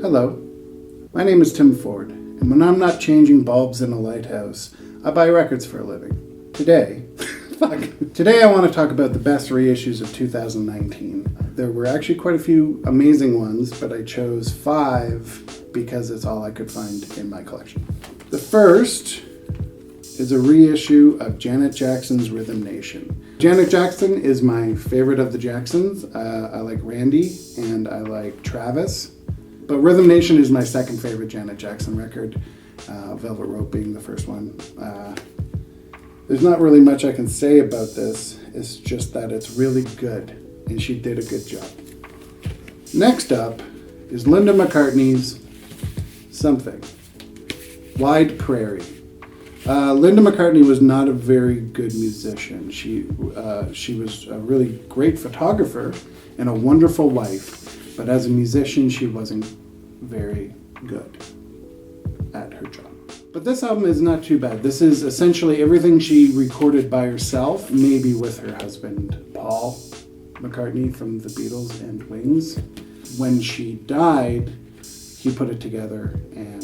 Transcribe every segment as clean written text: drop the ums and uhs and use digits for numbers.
Hello, my name is Tim Ford, and when I'm not changing bulbs in a lighthouse, I buy records for a living. Today I want to talk about the best reissues of 2019. There were actually quite a few amazing ones, but I chose 5 because it's all I could find in my collection. The first is a reissue of Janet Jackson's Rhythm Nation. Janet Jackson is my favorite of the Jacksons. I like Randy and I like Travis. But Rhythm Nation is my second favorite Janet Jackson record, Velvet Rope being the first one. There's not really much I can say about this. It's just that it's really good, and she did a good job. Next up is Linda McCartney's Something, Wide Prairie. Linda McCartney was not a very good musician. She was a really great photographer and a wonderful wife, but as a musician, she wasn't very good at her job. But this album is not too bad. This is essentially everything she recorded by herself, maybe with her husband, Paul McCartney from the Beatles and Wings. When she died, he put it together and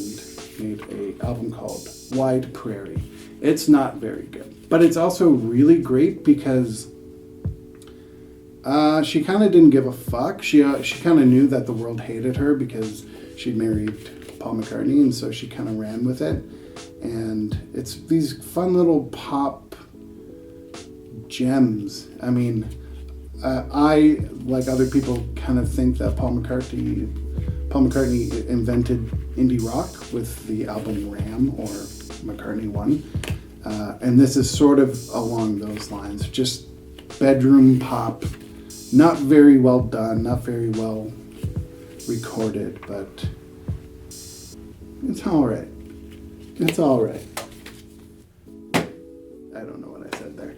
made an album called Wide Prairie. It's not very good, but it's also really great because she kind of didn't give a fuck. She kind of knew that the world hated her because she married Paul McCartney, and so she kind of ran with it. And it's these fun little pop gems. I mean, I, like other people, kind of think that Paul McCartney invented indie rock with the album Ram or McCartney 1. And this is sort of along those lines. Just bedroom pop, not very well done, not very well recorded, but it's all right. It's all right. I don't know what I said there.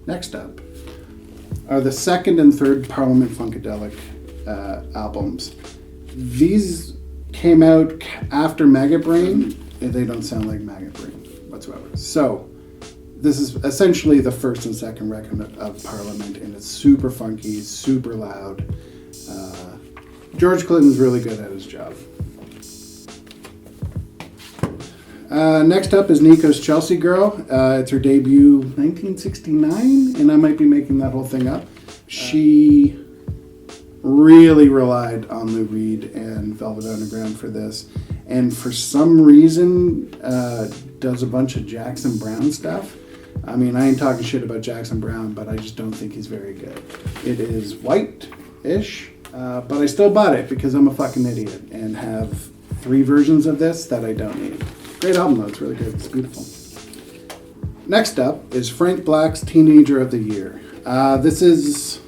Next up are the second and third Parliament Funkadelic albums. These came out after Maggot Brain, and they don't sound like Maggot Brain whatsoever. So, this is essentially the first and second record of Parliament, and it's super funky, super loud. George Clinton's really good at his job. Next up is Nico's Chelsea Girl. It's her debut 1969, and I might be making that whole thing up. She really relied on Lou Reed and Velvet Underground for this, and for some reason does a bunch of Jackson Browne stuff. I mean, I ain't talking shit about Jackson Browne, but I just don't think he's very good. It is white-ish, but I still bought it because I'm a fucking idiot and have 3 versions of this that I don't need. Great album though, it's really good, it's beautiful. Next up is Frank Black's Teenager of the Year. This is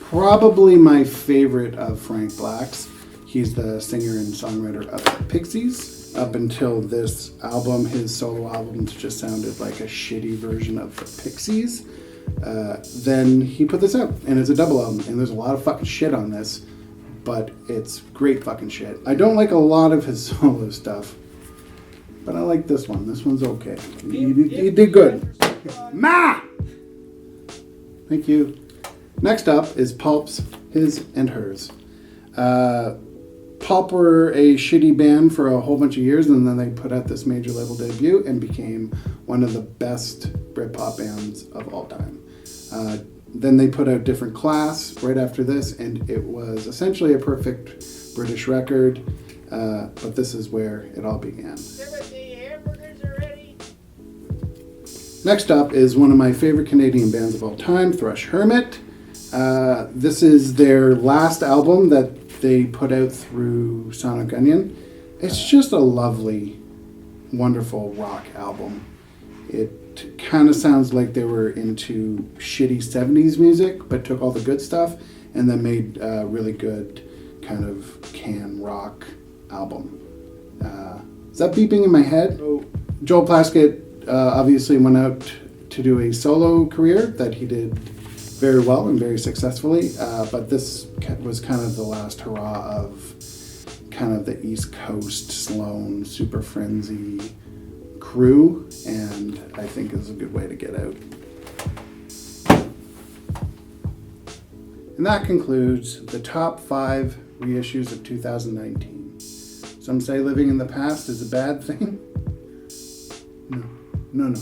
probably my favorite of Frank Black's. He's the singer and songwriter of the Pixies. Up until this album, his solo albums just sounded like a shitty version of the Pixies. Then he put this out, and it's a double album, and there's a lot of fucking shit on this, but it's great fucking shit. I don't like a lot of his solo stuff, but I like this one. This one's okay. He did good. Ma! Thank you. Next up is Pulp's His and Hers. Pulp were a shitty band for a whole bunch of years, and then they put out this major label debut and became one of the best Britpop bands of all time. Then they put out Different Class right after this, and it was essentially a perfect British record, but this is where it all began. Next up is one of my favorite Canadian bands of all time, Thrush, Hermit. This is their last album that they put out through Sonic Onion. It's just a lovely, wonderful rock album. It kind of sounds like they were into shitty 70s music, but took all the good stuff and then made a really good kind of can rock album. Is that beeping in my head? So, Joel Plaskett obviously went out to do a solo career that he did very well and very successfully, but this was kind of the last hurrah of kind of the East Coast Sloan Super Frenzy crew, and I think is a good way to get out. And that concludes the top 5 reissues of 2019. Some say living in the past is a bad thing. No.